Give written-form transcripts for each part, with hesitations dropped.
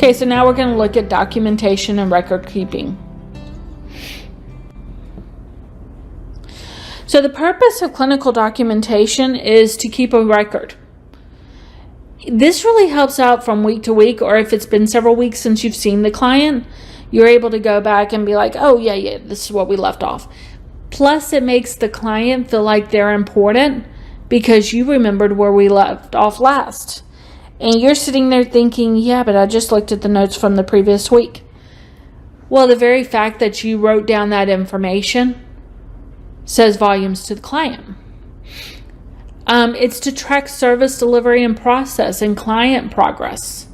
Okay, so now we're going to look at documentation and record keeping. So the purpose of clinical documentation is to keep a record. This really helps out from week to week, or if it's been several weeks since you've seen the client, you're able to go back and be like, oh yeah, this is what we left off. Plus, it makes the client feel like they're important because you remembered where we left off last. And you're sitting there thinking, yeah, but I just looked at the notes from the previous week. Well, the very fact that you wrote down that information says volumes to the client. It's to track service delivery and process and client progress.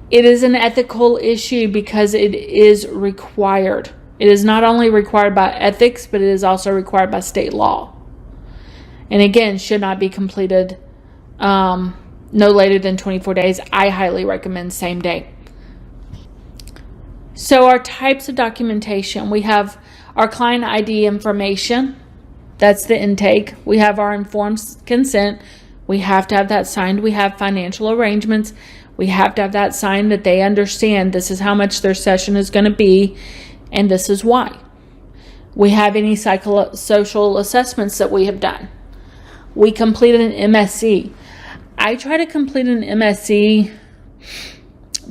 It is an ethical issue because it is required. It is not only required by ethics, but it is also required by state law. And again, should not be completed no later than 24 days. I highly recommend same day. So our types of documentation, we have our client ID information. That's the intake. We have our informed consent. We have to have that signed. We have financial arrangements. We have to have that signed that they understand this is how much their session is going to be, and this is why. We have any psychosocial assessments that we have done. We completed an MSC. I try to complete an MSC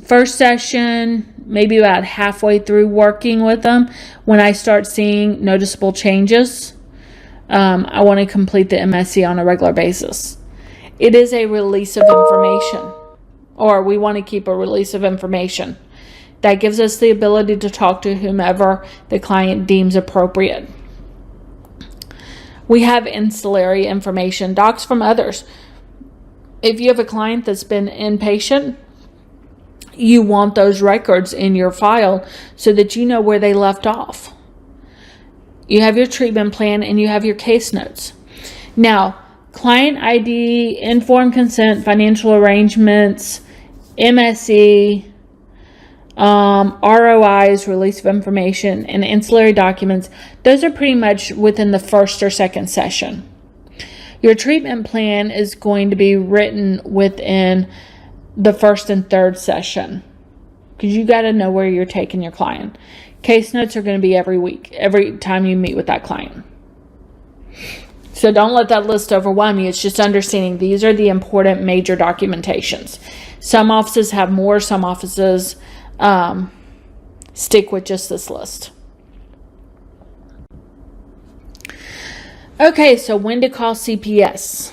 first session, maybe about halfway through working with them. When I start seeing noticeable changes, I want to complete the MSC on a regular basis. It is a release of information, or we want to keep a release of information. That gives us the ability to talk to whomever the client deems appropriate. We have ancillary information, docs from others. If you have a client that's been inpatient, you want those records in your file so that you know where they left off. You have your treatment plan and you have your case notes. Now, client ID, informed consent, financial arrangements, MSE, ROIs, release of information, and ancillary documents, those are pretty much within the first or second session. Your treatment plan is going to be written within the first and third session because you got to know where you're taking your client. Case notes are going to be every week, every time you meet with that client. So don't let that list overwhelm you. It's just understanding these are the important major documentations. Some offices have more, some offices stick with just this list. Okay, so when to call CPS.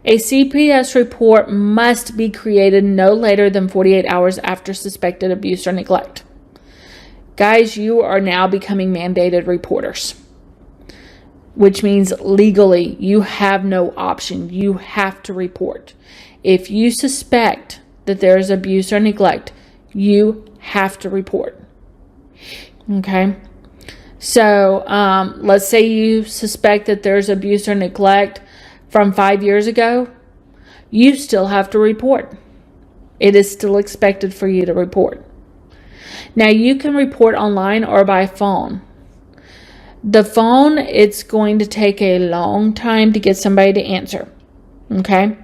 A CPS report must be created no later than 48 hours after suspected abuse or neglect. Guys, you are now becoming mandated reporters, which means legally you have no option. You have to report. If you suspect that there is abuse or neglect, you have to report. Okay? So let's say you suspect that there's abuse or neglect from 5 years ago, you still have to report. It is still expected for you to report. Now you can report online or by phone. The phone, it's going to take a long time to get somebody to answer. Okay?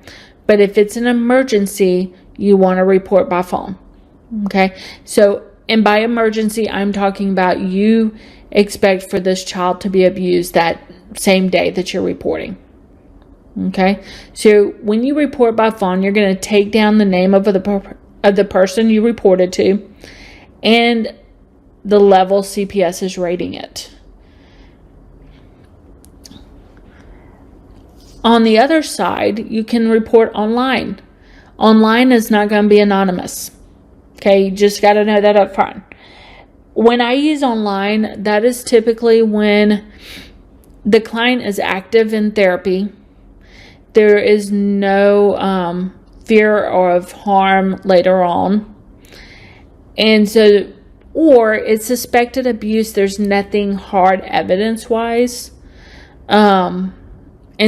But if it's an emergency, you want to report by phone. Okay? So, and by emergency, I'm talking about you expect for this child to be abused that same day that you're reporting. Okay? So when you report by phone, you're going to take down the name of the person you reported to and the level CPS is rating it. On the other side, you can report online. Online is not going to be anonymous. Okay? You just got to know that up front. When I use online, that is typically when the client is active in therapy. There is no fear of harm later on. And so, or it's suspected abuse. There's nothing hard evidence-wise. And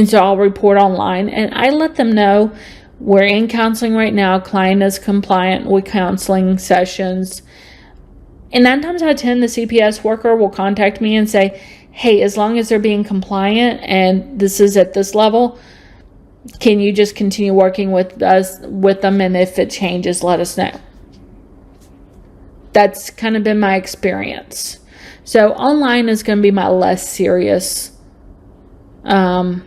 so I'll report online. And I let them know we're in counseling right now. Client is compliant with counseling sessions. And 9 times out of 10, the CPS worker will contact me and say, hey, as long as they're being compliant and this is at this level, Can you just continue working with them, and if it changes, let us know. That's kind of been my experience. So online is going to be my less serious. And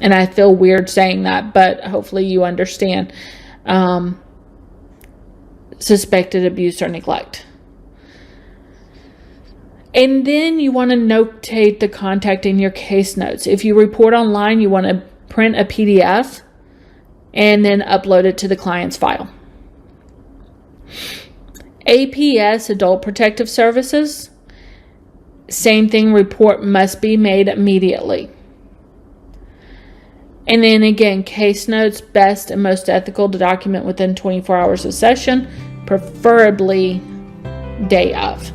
I feel weird saying that, but hopefully you understand. Suspected abuse or neglect. And then you want to notate the contact in your case notes. If you report online, you want to print a PDF and then upload it to the client's file. APS, Adult Protective Services, same thing, report must be made immediately. And then again, case notes, best and most ethical to document within 24 hours of session, preferably day of.